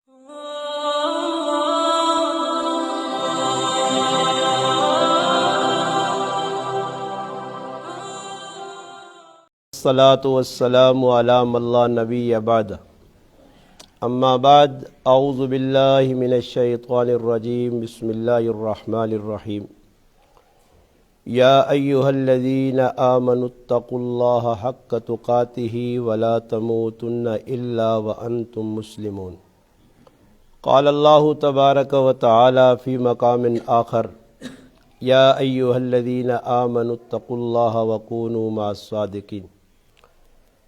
الصلاة والسلام علی من لا نبی بعد اما بعد اعوذ باللہ من الشیطان الرجیم بسم اللہ الرحمن الرحیم یا ایہا الذین آمنوا اتقوا اللہ حق تقاتہ ولا تموتن الا وانتم مسلمون قال اللہ تبارک و تعالی فی مقام آخر یا ایہا الذین آمنوا اتقوا اللہ وکونوا مع الصادقین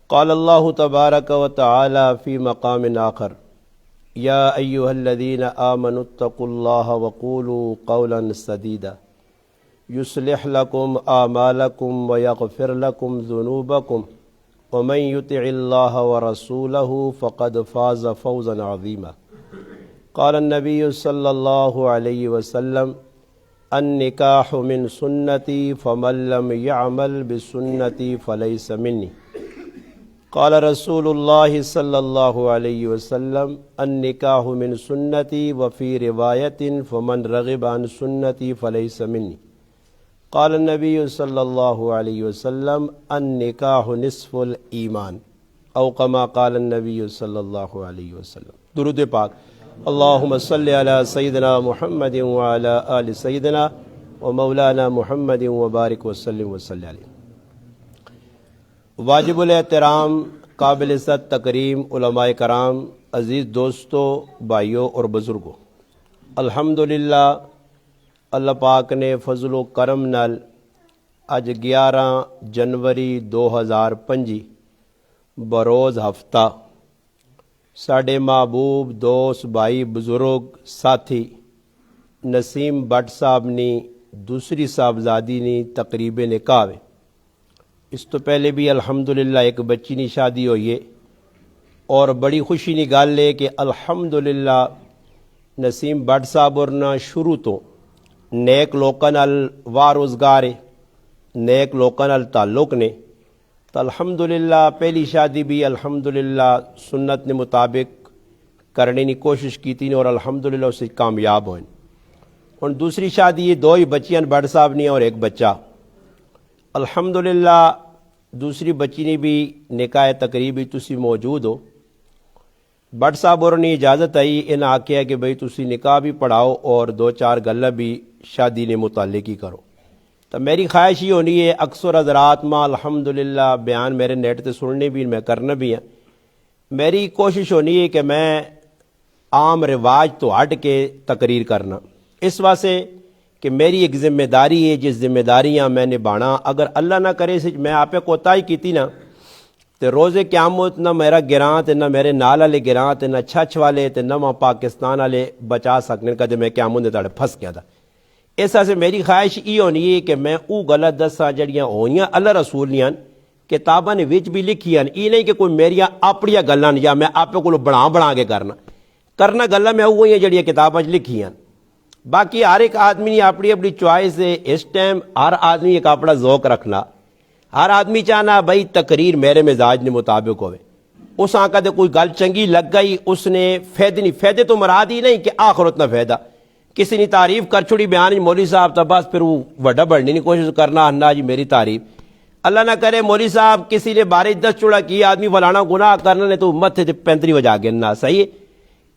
قال اللہ تبارک و تعالی فی مقام آخر یا ایہا الذین آمنوا اتقوا اللہ وقولوا قولا سدیدا یصلح لکم اعمالکم ویغفر لکم ذنوبکم ومن یطع اللہ ورسولہ فقد فاز فوزا عظیما قال النبی صلی اللہ علیہ وسلم النکاح من سنتی فمن لم یعمل بسنتی فلیس منی قال رسول اللہ صلی اللہ علیہ وسلم النکاح من سنتی وفی روایت فمن رغب عن سنتی فلیس منی قال النبی صلی اللہ علیہ وسلم النکاح نصف الایمان او کما قال النبی صلی اللہ علیہ وسلم۔ درود پاک۔ اللہم صلی علی سیدنا محمد وعلی آل سیدنا ومولانا محمد وبارک وسلم وصلی علیہ۔ واجب الاحترام، قابل عزت تکریم علماء کرام، عزیز دوستوں، بھائیوں اور بزرگوں، الحمدللہ اللہ پاک نے فضل و کرم نال اج 11 جنوری 2025 بروز ہفتہ ساڈے محبوب دوست بھائی بزرگ ساتھی نسیم بٹ صاحب نے دوسری صاحبزادی نے تقریب نکاح ہے۔ اس تو پہلے بھی الحمدللہ ایک بچی کی شادی ہوئی ہے، اور بڑی خوشی کی گل ہے کہ الحمدللہ نسیم بٹ صاحب اور شروع تو نیک لوکاں نال واہ روزگار ہے، نیک لوکاں نال تعلق نے، تو الحمدللہ پہلی شادی بھی الحمدللہ سنت نے مطابق کرنے کی کوشش کی تھی اور الحمدللہ اسے کامیاب ہوئے۔ اور دوسری شادی یہ 2 ہی بچیاں بٹ صاحب نے اور ایک بچہ، الحمدللہ دوسری بچی نے بھی نکاح تقریبی تسی موجود ہو۔ بٹ صاحب اور نے اجازت آئی، انہیں آکھیا کہ بھئی تسی نکاح بھی پڑھاؤ اور 2-4 گلاں بھی شادی نے متعلق ہی کرو۔ تو میری خواہش یہ ہونی ہے، اکثر حضرات ماں الحمدللہ بیان میرے نیٹ تے سننے بھی میں کرنا بھی ہیں، میری کوشش ہونی ہے کہ میں عام رواج تو ہٹ کے تقریر کرنا، اس واسطے کہ میری ایک ذمہ داری ہے، جس ذمہ داریاں میں نبھانا، اگر اللہ نہ کرے میں آپ کوتاہی کیتی نا تو روز قیامت نہ میرا گراں تے نہ میرے نال والے گراں تے نہ چھچ والے تے نہ پاکستان والے بچا سکنے، کدے میں قیامت دے تڑے پھس گیا تھا۔ اس واسطے میری خواہش یہ ہونی ہے کہ میں او غلط دساں جڑیاں ہوئیاں اللہ رسول نیاں کتاباں نے وچ بھی لکھیاں، یہ نہیں کہ کوئی میریاں اپنیاں گلاں یا میں آپ کو بنا کے کرنا گلاں میں وہی جڑیاں کتاباں لکھیاں۔ باقی ہر ایک آدمی نے اپنی اپنی چوائس ہے، اس ٹائم ہر آدمی ایک اپنا ذوق رکھنا، ہر آدمی چاہنا بھائی تقریر میرے مزاج نے مطابق ہوئے، اس آنکھا دے کوئی گل چنگی لگ گئی اس نے فائدے نہیں، فائدے تو مراد ہی نہیں کہ آخرت نہ فائدہ، کسی نے تعریف کر چھوڑی بیان مولوی صاحب تو بس پھر وہ وڈا بڑھنے کی کوشش کرنا، ہننا جی میری تعریف، اللہ نہ کرے مولوی صاحب کسی نے بارے 10 چوڑا کی آدمی فلانا گناہ کرنا نے تو متھے تے 35 وجہ گننا، صحیح ہے۔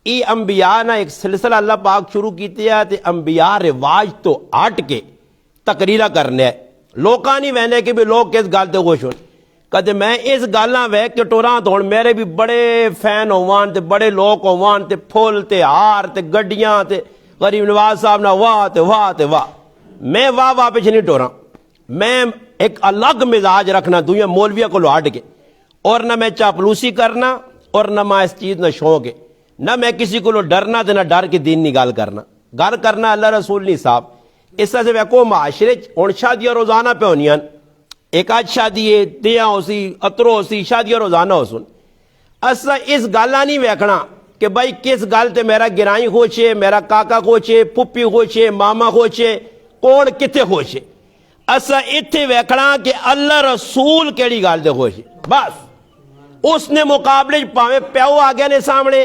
یہ انبیاء نہ ایک سلسلہ اللہ پاک شروع کیتے ہیں تے انبیاء رواج تو ہٹ کے تقریرہ کرنے ہے، لوکاں نہیں وہنے کہ بھی لوگ کس گل تے خوش ہون، کدے میں اس گلاں ویکھ کے ٹوراں تو میرے بھی بڑے فین ہووان تے بڑے لوگ ہووان تے پھول تے ہار تے گڈیاں تے غریب نواز صاحب نہ واہ تے واہ تے واہ، میں واہ پیچھے نہیں ٹوراں، میں ایک الگ مزاج رکھنا دنیا مولویہ کو ہٹ کے، اور نہ میں چاپلوسی کرنا اور نہ میں اس چیز نہ شوق ہے، نہ میں کسی کو ڈرنا تے نہ ڈر کے دین نہیں گل کرنا اللہ رسول نہیں صاحب۔ اس طرح سے ویکو معاشرے ہوں شادیاں روزانہ پہ ہونیاں، ایک آج شادی ہے تیاں ہو سی اترو ہو سی شادیاں روزانہ ہو سن، اصلا اس گالا نہیں ویکھنا کہ بھائی کس گل تے میرا گرائی خوشے، میرا کاکا خوشے، پھپھی خوشے، ماما خوشے، کون کتے خوشے، اصلا اتھے ویکھنا کہ اللہ رسول کیڑی گل دے خوشے، بس اس نے مقابلے پاویں پیو آ گئے نے سامنے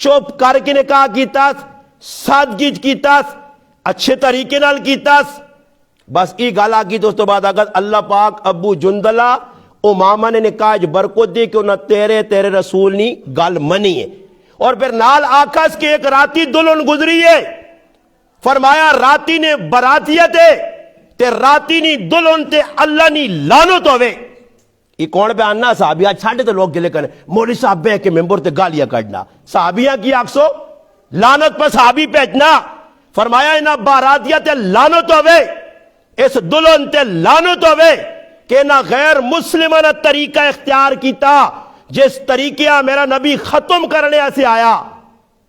چپ کر کے نکاح کیتا، سادگی کیتا، اچھے طریقے نال کیتا، بس یہ گل آ گئی تو اس تو بعد اگر اللہ پاک ابو جندلہ امامہ نے نکاح برکت دی کہ انہاں تیرے رسول نہیں گل منی ہے، اور پھر نال آکھس کہ ایک راتی دلہن گزری ہے، فرمایا راتی نے براتیت ہے تے راتی نی دلہن تے اللہ نی لعنت ہوے۔ یہ کون پہ آنا؟ صحابیہ چھاڑے تو لوگ گلے کرنے مولوی صاحب بے کے ممبر تے گالیاں کڈنا، صحابیہ کی آکسو لعنت پر صحابی پہچنا، فرمایا انہاں باراتیہ تے لعنت ہوے، اس دلہن تے لعنت ہوے کہ نہ غیر مسلمانہ طریقہ اختیار کیتا جس طریقہ میرا نبی ختم کرنے سے آیا،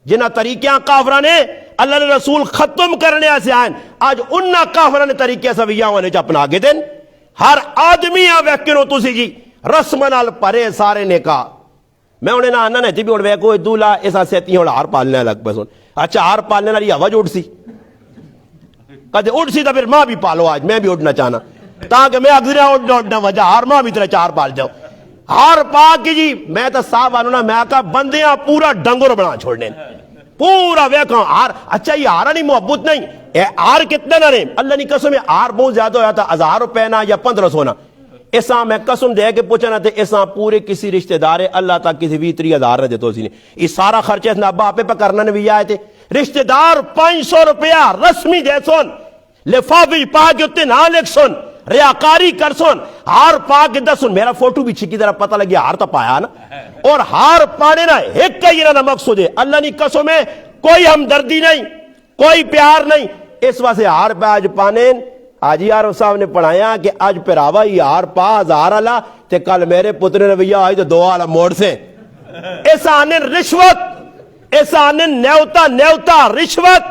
جنہ طریقہ کافرہ نے اللہ نے رسول ختم کرنے سے آئیں، آج انہاں کافرہ نے طریقہ سویہ ہونے چا اپنا آگے دیں۔ ہر آدمی آویکنو تسی جی رسم نال پرے سارے نے کہا، میں انہیں نہ آنا نہیں تھی بھی انہیں کوئی دولا ایسا سیتی ہیں ہار پالنے لگ پہ سن، اچھا ہار پالنے والی آواز اٹھ سی کہتے اٹھ سی تو پھر ماں بھی پالو، آج میں بھی اٹھنا چاہنا تاکہ میں اگزرہ اٹھنا وجہ ہار ماں بھی ترہ چار پال جاؤ ہار پاک کی جی۔ میں تو صاحب آنو نا میں آکا بندیاں پورا ڈنگر بنا چھوڑنے پورا ویکھاں ہار، اچھا یہ ہارا نہیں محبت نہیں، اے ہار کتنے نہ رہے اللہ نہیں قسم ہے ہار بہت زیادہ ہویا تھا 1000 روپے نہ یا 1500 نہ، ایسا میں قسم دے کے پوچھنا تھے ایسا پورے کسی رشتہ دارے اللہ تک کسی 20-30 نہ دیتو سی نے، یہ سارا خرچہ اتنا ابا آپے پہ کرنا بھی آئے تھے، رشتہ دار 500 روپیہ رسمی دے سن، لفافی پاک اتنے نہ لکھ سن، ریاکاری کر سن، ہار پاک دس سن، میرا فوٹو بھی چھکی طرح پتہ لگیا ہار تا پایا نا، اور ہار پانے نا ایک کا یہ نا مقصود ہے اللہ نہیں قسم ہے کوئی ہمدردی نہیں کوئی پیار نہیں، اس واسطے ہار پہ آج پانے آج یار صاحب نے پڑھایا کہ آج پھر آوا یہ ہار پا 1000 اللہ تے کل میرے پتر نے بھیا آئی تو 2 والا موڑ سے، ایسا آنے رشوت، ایسا آنے نیوتا رشوت،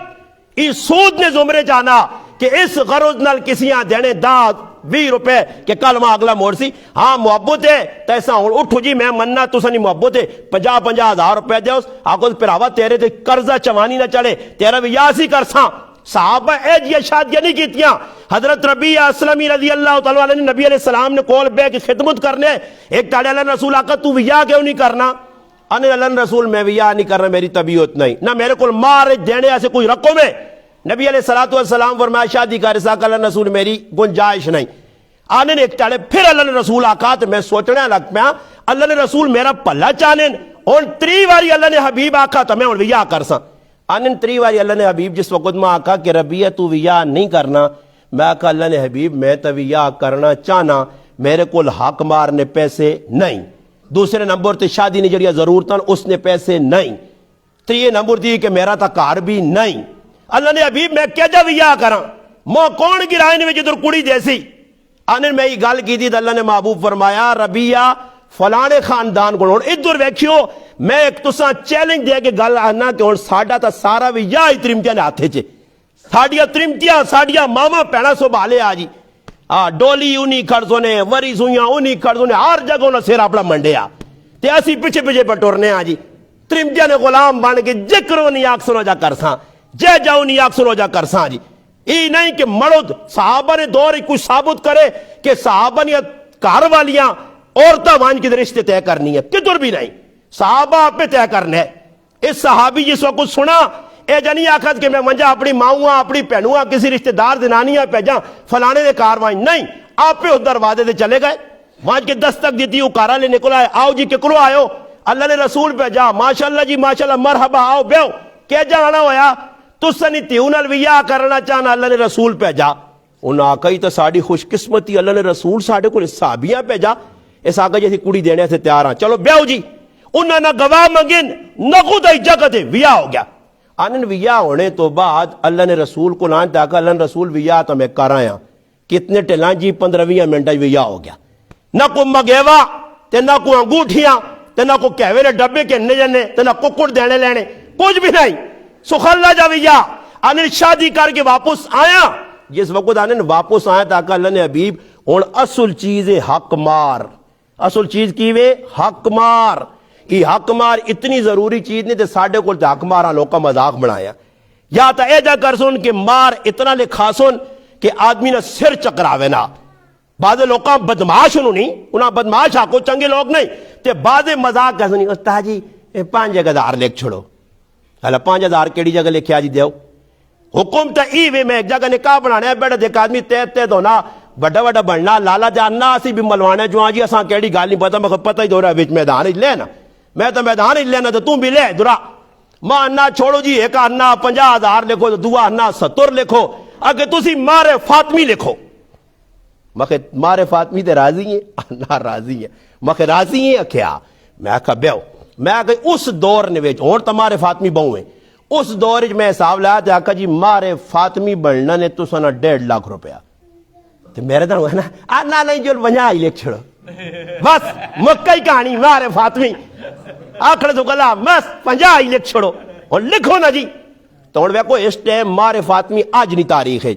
یہ سود نے زمرے جانا کہ اس غرض نال کسیاں دینے 10-20 روپے کہ کل ماں اگلا موڑ سی، ہاں محبت ہے تو ایسا ہوں اٹھو جی میں مننا تو سنی محبت ہے 50-50 روپے دے اس آگو پھراوا تیرے تے قرضہ چوانی نہ چڑھے تیرا بھی یاسی کرساں۔ صحابہ اے جی شادیاں نہیں کیتیاں، حضرت ربیعہ اسلمی رضی اللہ تعالیٰ عنہ نے نبی علیہ السلام نے کول بے کی خدمت کرنے ایک تاڑے اللہ رسول آقا تو ویاہ کیوں نہیں کرنا؟ انہیں اللہ رسول میں ویاہ نہیں کرنا میری طبیعت نہیں، نہ میرے کول مار دینے ایسے کوئی رقم ہے، نبی علیہ السلام فرمایا شادی کا رسا کہ اللہ رسول میری گنجائش نہیں، آنے ایک تاڑے پھر اللہ رسول آقا تو میں سوچنے لگ پیا اللہ رسول میرا پلہ چاہنے ان 3 واری اللہ نے حبیب آقا تو میں ان ویاہ کرساں، آنن 3 واری اللہ نے حبیب جس وقت میں آقا کہ ربیعہ تو ویاہ نہیں کرنا، میں آقا اللہ نے حبیب میں تو ویاہ کرنا چاہنا میرے کول حق مارنے پیسے نہیں، دوسرے نمبر تے شادی نے جڑیا ضرورتاں اس نے پیسے نہیں، 3 نمبر دی کہ میرا تا کار بھی نہیں، اللہ نے حبیب میں کیا جا ویاہ کراں ماں کون گرائن میں جدر کڑی جیسی، آنن میں یہ گال کی دی اللہ نے محبوب فرمایا ربیعہ فلانے خاندان کو ادھر ویکھیو میں ایک تساں چیلنج دے کے گل آنا کہ ہن ساڈا تا سارا بھی یا ترمتیاں نے ہاتھے چے ساڈیاں ترمتیاں ساڈیاں ماما پیڑا سنبھالے آ جی ڈولی انہی کھڑ نے وری سوئیاں انہی کھڑ نے ہر جگہ انہاں سر اپنا منڈیا تے اسی پیچھے پیچھے پٹورنے آ جی ترمتیاں نے غلام بن کے جکرو نہیں آکھ سنو جا کرساں جے جاؤ نہیں آکھ سنو جا کرساں جی، یہ نہیں کہ مرد صحابہ نے دور کچھ ثابت کرے کہ صحابہ نے گھر والیاں عورتیں وان کی رشتے طے کرنی ہے کدھر بھی نہیں، صحابہ آپ پہ طے کرنا ہے۔ اس صحابی جس وقت سنا اے جنی آخت کہ میں منجا اپنی ماؤں اپنی پہنوں کسی رشتہ دار دنانیاں پہ جا فلانے دے کاروائی نہیں، آپ پہ اس دروازے دے چلے گئے وہاں کے دستک دیتی اکارا لے نکل آئے آؤ جی ککلو آئے اللہ نے رسول پہ جا ماشاءاللہ جی ماشاءاللہ مرحبا آؤ بیو کہ جانا ہویا تو سنی تیون الویاہ کرنا چاہنا اللہ نے رسول پہ جا انہاں آکائی تو ساڑی خوش قسمتی اللہ نے رسول ساڑے کو صحابیاں پہ جا اس آگا جیسی کڑی دینے سے تیار ہیں چلو بیو جی انہاں نہ گواہ منگن نہ خود جگہ دے ویاہ ہو گیا، آنن ویاہ ہونے تو بعد اللہ نے رسول کو لان تاکہ اللہ نے رسول ویاہ تو میں کر آیا کتنے ٹلان جی 15-20 منٹ ویاہ ہو گیا، نہ کو مگیوا تے نہ کو انگوٹھیاں تے نہ کو کہوے نے ڈبے کہنے جانے تے نہ ککڑ دینے لینے کچھ بھی نہیں، سخلا جا ویاہ آنن شادی کر کے واپس آیا، جس وقت آنن واپس آیا تاکہ اللہ نے حبیب اور اصل چیز حق مار، اصل چیز کی وے حق مار، یہ حق مار اتنی ضروری چیز نہیں تے ساڑھے کو حق مارا لوگ کا مذاق بنایا یا تا اے جا کر سن کہ مار اتنا لکھا سن کہ آدمی نہ سر چکراوے نا، بعض لوگ بدماش انہوں نہیں انہاں بدماش آکو چنگے لوگ نہیں تے بعض مذاق کہتے نہیں استاد جی 5,000 لکھ چھوڑو ہلا 5000 کیڑی جگہ لکھیا جی دیو حکم تا ای وے میں ایک جگہ نکاح بنانے ہے بیٹھا دیکھ آدمی تے ہونا بڑا بڑا بڑھنا لالا جاننا اسی بھی ملوانے جو جی اساں کیڑی گل نہیں پتا میں پتہ ہی دو رہا وچ میدان ہی لینا میں تو میدان ہی لینا تو تم بھی لے درا ماں انا چھوڑو جی ایک انا 50,000 لکھو تو دعا انا 70 لکھو اگر تسی مار فاطمی لکھو مکھے مار فاطمی تے راضی ہیں انا راضی ہیں مکھے راضی ہیں کیا میں کہا بیو میں کہ اس دور نے وچ اور تمہارے فاطمی بہو ہیں اس دور میں حساب لایا تے آکھا جی مارے فاطمی بننا نے تو سنا 1.5 لاکھ روپیہ تو میرے دن ہوئے نا آنا نہیں جو بنیا ہی لکھ چھڑو بس مکہ ہی کہانی مارے فاطمی آکھڑے تو گلا بس 50 ہی لکھ چھڑو اور لکھو نا جی تو اور ویکو اس ٹائم مارے فاطمی آج نہیں تاریخ ہے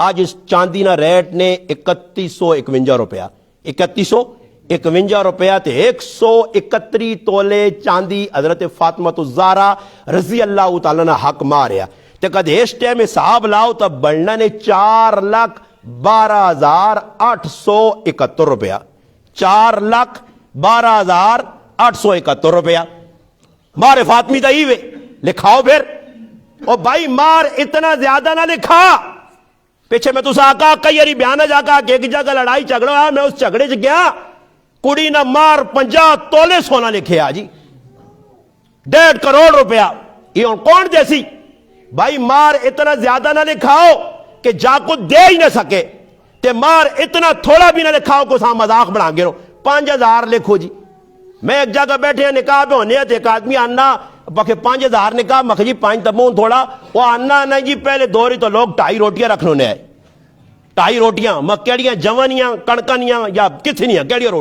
آج اس چاندی نا ریٹ نے 3151 روپیہ 3151 روپیہ تے 131 تولے چاندی حضرت فاطمہ الزہرا رضی اللہ تعالیٰ نے حق ماریا تے کد اس ٹائم حساب لاؤ تب بڑھنا نے 4,12,871 روپیہ 4,12,871 روپیہ مارے فاطمی دا ہی وے لکھاؤ پھر اور بھائی مار اتنا زیادہ نہ لکھا پیچھے میں تو آقا کئی اری بیانہ جا کا کہ ایک جگہ لڑائی جھگڑا ہے میں اس جھگڑے چ گیا کڑی نہ مار 50 تولے سونا لکھے جی 1.5 کروڑ روپیہ یہ کون جیسی بھائی مار اتنا زیادہ نہ لکھاؤ کہ جا کو دے ہی نہ سکے تے مار اتنا تھوڑا بھی نہ لکھاؤ کو ساں مذاق بنا گے 5,000 لکھو جی میں ایک جگہ بیٹھے ہیں نکاح پہ ہونے ہیں ایک آدمی آنا بکے 5,000 نکاح مکھ جی 5 تمون تھوڑا وہ آنا نہیں جی پہلے دوری تو لوگ 2.5 روٹیاں رکھنے ہیں 2.5 روٹیاں مکیڑیاں جوانیاں کڑکنیاں یا کتنیاں کیڑیاں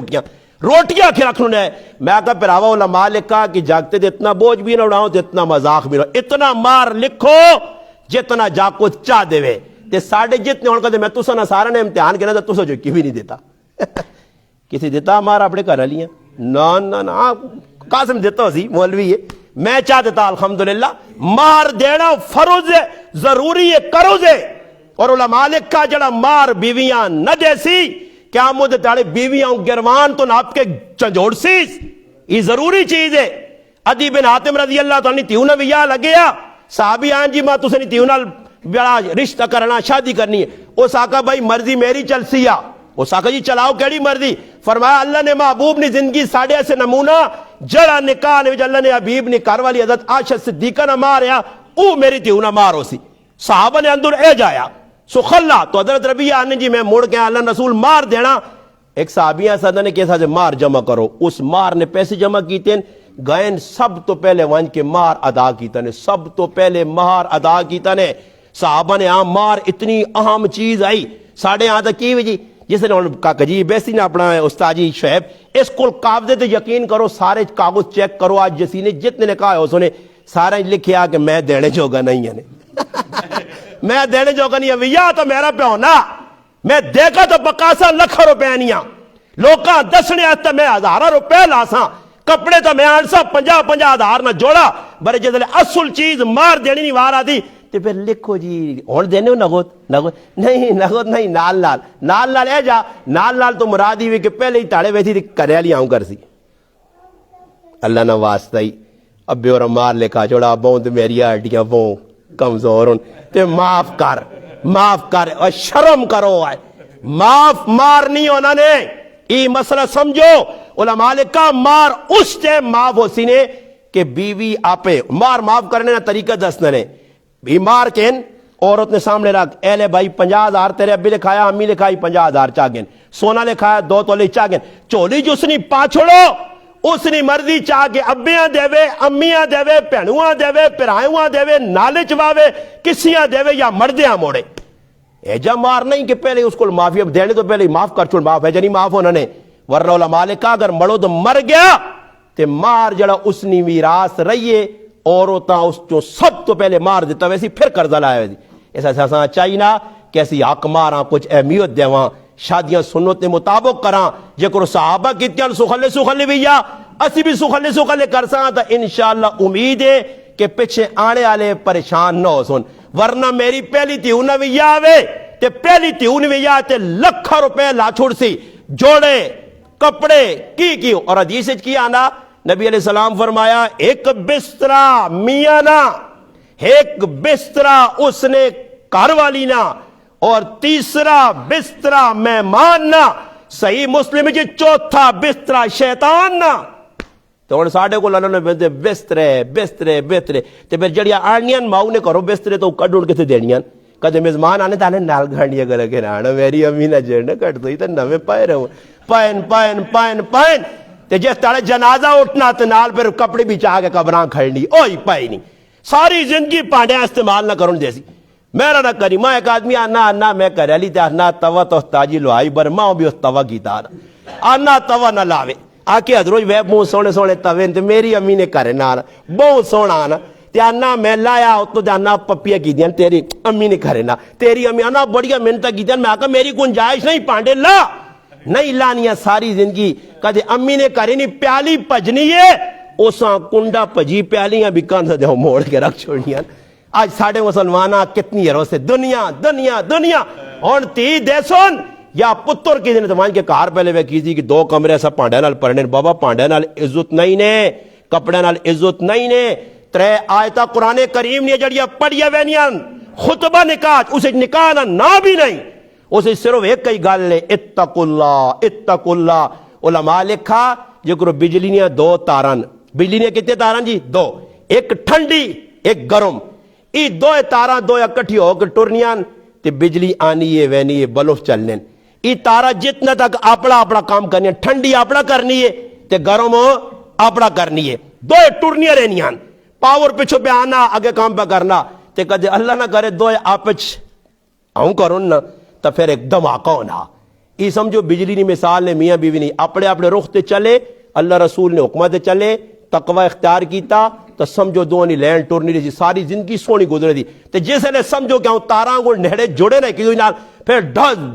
روٹیاں کے رکھنے ہیں میں کہا پھراوا علماء لکھا کہ جاگتے دے اتنا بوجھ بھی نہ اڑاؤں تے اتنا مذاق بھی نہ اتنا مار لکھو جتنا جا کو چاہ دے وے تے ساڑھے جتنے ہونے کہتے میں تو سنا سارا نے امتحان کے نا تو سو جو کی بھی نہیں دیتا کسی دیتا ہمارا اپنے گھر لیا نا قاسم دیتا ہو سی مولوی ہے میں چاہ دیتا الحمدللہ مار دینا فرض ہے ضروری ہے کروز ہے اور علماء لکھا جڑا مار بیویاں نہ دیسی کیا مجھے تاڑے بیویاں گروان تو ناپ کے چنجوڑ سیس یہ ضروری چیز ہے عدی بن حاتم رضی اللہ تعالیٰ تیونہ ویا لگیا صحابی آن جی ماں تُسے نہیں تیونہ بڑا رشتہ کرنا شادی کرنی ہے اس آقا بھائی مرضی میری چل سیا اس آقا جی چلاؤ کیڑی مرضی فرمایا اللہ نے محبوب نے زندگی ساڑھے ایسے نمونہ جڑا نکاح نے اللہ نے حبیب نے کار والی حضرت عائشہ صدیقہ نہ ماریا او میری تیونہ مارو سی صحابہ نے اندر اے جایا سو خلا تو حضرت ربیہ آنے جی میں موڑ کے اللہ رسول مار دینا ایک صحابیہ صدہ نے کیسا سے مار جمع کرو اس مار نے پیسے جمع کیتے ہیں گائن سب تو پہلے وانج کے مار ادا کیتا نے سب تو پہلے مہار ادا کیتا نے صحابہ نے مار اتنی اہم چیز آئی ساڑھے آدھا کی وجہ جس نے کہا جی بیسی نے اپنا استاجی شعیب اس کو قابضے تے یقین کرو سارے کاغذ چیک کرو آج جسی نے جتنے نے کہا ہے اس نے سارا لکھیا کہ میں دینے جوگا نہیں ہے میں دینے جوگا نہیں ہے یا تو میرا پہ ہونا میں دیکھا تو بقاسا لکھ روپے نہیں لوکاں دسنے آتا میں 1000 روپے لاساں کپڑے تو میں آنسا 50,000 نہ جوڑا برے جدلے اصل چیز مار دینی نہیں وارا دی تے پھر لکھو جی ہون دینے ہو نگوت نہیں نال اے جا نال تو مرادی ہوئی کہ پہلے ہی تاڑے ویسی تھی کریالی آؤں کر سی اللہ نہ واسطہ ہی اب بے اور مار لکھا چھوڑا بہن تو میری ہڈیاں بہن کمزور ہوں تے معاف کر اور شرم کرو آئے معاف مار نہیں ہونا نے ای مسئلہ سمجھو علماء لکھا مار اس ٹائم معاف ہو سی نے کہ بیوی آپے مار معاف کرنے نا طریقہ دسنے نے بیمار کہن عورت نے سامنے رکھ اہلے بھائی 50,000 تیرے ابی لکھایا امی لکھائی 50,000 چاگن سونا لکھایا 2 تولے چاگن چولی جو اسنی پاچھڑو اسنی مرضی چاہ کے ابیاں دے وے امیاں دے وے پہنواں دے وے پرائیواں دے وے نالے چواوے کسیاں دے وے یا مردیاں موڑے ایجا مار نہیں کہ پہلے اس کو معافی اب دینے تو پہلے معاف کر چھوڑ معاف ہے جنی معاف ہونا نے ورنہ علماء لکھا اگر مڑو تو مر گیا تے مار جڑا اسنی ویراس رہیے عورتاں اس جو سب تو پہلے مار دیتا ویسی پھر قرضہ لائے ویسی ایسا ایسا چاہیے نا کیسی حق ماراں کچھ اہمیت دیواں شادیاں سنت کے مطابق کراں جے کرو صحابہ کتیاں سخلے بھی یا اسی بھی سخلے کرساں تا انشاءاللہ امید ہے کہ پیچھے آنے والے پریشان نہ ہو سن ورنہ میری پہلی تیونہ بھی آوے تے پہلی تیونہ بھی تے لکھا روپے لا چھوڑ سی جوڑے کپڑے کی اور حدیث کی آنا نبی علیہ السلام فرمایا ایک بسترا میاں نا، ایک بسترا اس نے گھر والی نا، اور تیسرا بسترا مہمان نا، صحیح مسلم جی چوتھا بسترا شیطان نا۔ تو ہن ساڈے کول انہاں نے بسترے بسترے بسترے تے پھر جڑیاں آنیاں ماؤ نے کرو بسترے تو کڈون کتے دینیاں، کدے میزمان آنے تانے نال گھانڈیاں کر کے رانا میری امی نہ جڑ کٹ دوئی تے نویں پائے رہو پائن پائن پائن پائن تے جس تاڑے جنازہ اٹھنا تے نال پھر کپڑے بھی چاہ کے قبراں کھڑنی اوہی پائی نہیں، ساری زندگی پانڈیاں استعمال نہ کرن دیسی۔ میرا نہ کری ماں ایک آدمی آنا میں کرے لی تے آنا توا تو تاجی لوائی بر ماں بھی اس توا کیتا آنا توا نہ لاوے آکے حضروج وے بہت سونے سونے توے تے میری امی نے کرے نہ بہت سونا آنا تے آنا میں لایا تو جانا پپیا کی دیاں تیری امی نے کرے نہ تیری امی آنا بڑیا محنت کی دیاں میں آکا میری گنجائش نہیں پانڈے لا نہیں لانیاں ساری زندگی کدے امی نے کرے نہیں پیالی پجنی ہے اساں کنڈا پجی پیالیاں بھی کاندھا دے موڑ کے رکھ چھوڑیاں۔ آج ساڑھے مسلمانہ کتنی ہروں سے دنیا دنیا دنیا اور تی دے سن یا پتر کی دن زمان کے کار پہلے وہ کیجی کہ 2 کمرے سا پانڈے نال پڑھنے بابا پانڈے نال عزت نہیں نے کپڑے نال عزت نہیں نے 3 آیتہ قرآن کریم نے جڑیا پڑھیا وینیاں خطبہ نکاح اسے نکاح نہ بھی نہیں اسے صرف ایک کئی گال لے اتقوا اللہ علماء لکھا جو کرو بجلی نے 2 تاران بجلی نے کتنے تاران جی 2 ایک ٹھنڈی ایک گرم ای 2 تارا 2 اکٹھی ہو کے ٹرنیاں تے بجلی آنی ہے وینی ہے بلوف چلنے ای تارا جتنا تک اپنا کام کرنی ہے ٹھنڈی اپنا کرنی ہے تے گرم اپنا کرنی ہے 2 ٹرنیاں رہنیاں پاور پچھو پہ آنا اگے کام پہ کرنا تے کدے اللہ نہ کرے 2 آپچ آؤں کرن نا تو پھر ایک دھماکہ ہونا ای سمجھو بجلی نہیں مثال نے میاں بیوی نہیں اپنے رخ تے چلے اللہ رسول نے حکمت تے چلے تقوی اختیار کیتا تو سمجھو دونی لینڈ ٹورنی رہی ساری زندگی سونی گزرے دی تے جیسے نے سمجھو کہ ہوں تاراں کو نہڑے جوڑے نہیں کی نال پھر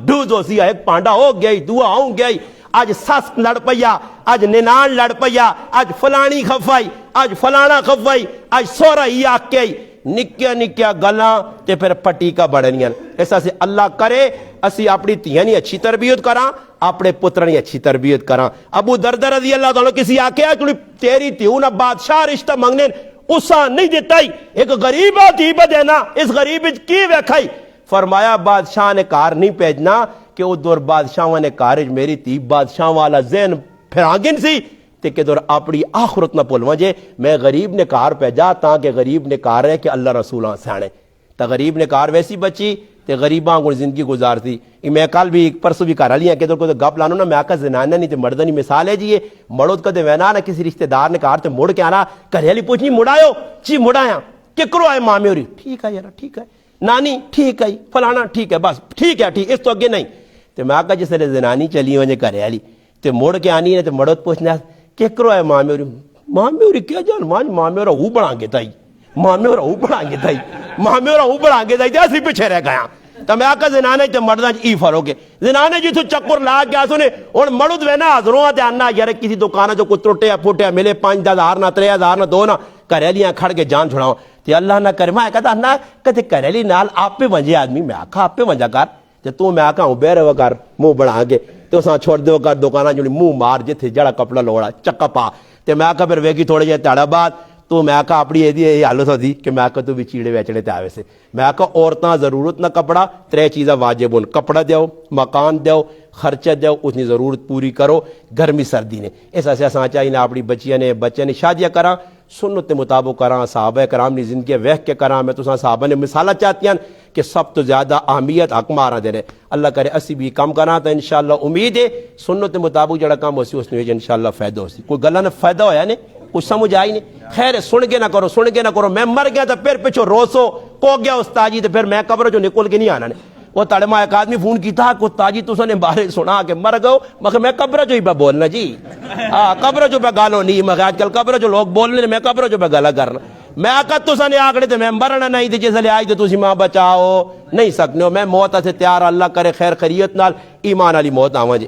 ڈھوز ہو سی ایک پانڈا ہو گئی دعا ہوں گئی آج سس لڑ پیا آج ننان لڑ پیا آج فلانی خفائی آج فلانا خفائی آج سورا ہی آکے نکیا نکیا گلاں تے پھر پٹی کا بڑھنیاں ایسا سے اللہ کرے اسی اپنی تیانی اچھی تربیت کراں اپنے پترانی اچھی تربیت کراں۔ ابو دردہ رضی اللہ تعالیٰ کسی آکے آج تیری تیوں نہ بادشاہ رشتہ مانگنے اسا نہیں دیتا ہی ایک غریبہ تیبہ دینا اس غریب کی ویکھائی فرمایا بادشاہ نے کار نہیں پیجنا کہ وہ دور بادشاہ نے کارج میری تیب بادشاہ والا ذہن پھر آگن سی تے کہ دور اپنی آخرت نہ پلواں جے میں غریب نے کار پیجا تاکہ غریب نے کار ہے کہ اللہ رسولہ سانے تا غریب نے کار ویسی بچی تے غریباں کو زندگی گزارتی میں کل بھی پرسوں بھی کر لیا کہ دور کو گپ لانو نا میں آکا زنانہ نہیں تے مردنی مثال ہے جی مڑود کدے وینا نا کسی رشتہ دار نے کار تے مڑ کے آنا کریالی پوچھنی مڑایو چی مڑایا ککرو آئے مامی ہوری ٹھیک ہے یار ٹھیک ہے نانی ٹھیک ہے فلانا ٹھیک ہے بس ٹھیک ہے ٹھیک اس تو اگے نہیں تے میں آکا جس نے زنانی چلی وجہ کریالی تے مڑ کے آنی ہے تے مڑود پوچھنا ککرو آئے مامی ہوری کیا جان مامی ہورا ہو بڑھا گے تائی مامی ہورا ہو بڑھا گے تائی مامی ہورا ہو بڑھا گے تائی تے اسی پیچھے رہ گیا تو میں آکا زنانے تے مردان ای فرو کے زنانے جی تو چکر لا گیا سنے اور مرد وینا حضروں آتے آنا یار کسی دکانہ جو کوئی ٹوٹیا پھوٹیا ملے 5,000 نہ 3,000 نہ 2 نہ کریلیاں کھڑ کے جان چھڑاؤں تے اللہ نہ کرے میں کہتا نہ کہتے کریلی نال آپ پہ ونجے آدمی میں آکا آپ پہ ونجا کر تے تو میں آکا ہوں بیرے وکر منہ بڑھا کے تو ساں چھوڑ دے وکر دکانہ جو منہ مار جے تھے جڑا کپڑا لوڑا چکا پا تے میں آکا پھر ویگی تھوڑے جائے تاڑا بعد تو میں آکا اپنی یہ حالت ہو دی کہ میں آکا تو بھی چیڑے ویچنے تے آوے سے میں آکا عورتاں ضرورت نہ کپڑا 3 چیزیں واجب ہون کپڑا دیو مکان دیو خرچہ دیو اتنی ضرورت پوری کرو گرمی سردی نے ایسا سے اساں چاہیے اپنی بچیاں نے بچے نے شادیاں کراں سنت کے مطابق کراں صحابہ کرام نے زندگی ویکھ کے کراں میں تو صحابہ نے مثالہ چاہتی ہیں کہ سب تو زیادہ اہمیت حق مارا دے رہے اللہ کرے اسی بھی کام کراں تو انشاءاللہ امید ہے سنت کے مطابق جڑا کام ہوسی اس نے انشاءاللہ فائدہ ہوسی کوئی گلا نہ فائدہ ہویا نہیں کچھ سمجھ آئی نہیں خیر سن کے نہ کرو میں مر گیا تو پھر پچھو روسو کو گیا استاجی تو پھر میں قبر جو نکل کے نہیں آنا نے وہ تاڑے ماں ایک آدمی فون کی تھا کہ استاجی تو نے بارے سنا کہ مر گئو مگر میں قبر جو ہی پہ بولنا جی قبر جو پہ گالو نہیں مگر آج کل قبر جو لوگ بولنے میں قبر جو پہ گالا کرنا میں آقا تو نے آگڑے تو میں مرنا نہیں تھے جیسے لے آئی تو تسی ماں بچاؤ نہیں سکنے ہو میں موت سے تیار اللہ کرے خیر خیریت نال ایمان علی موت آواں جے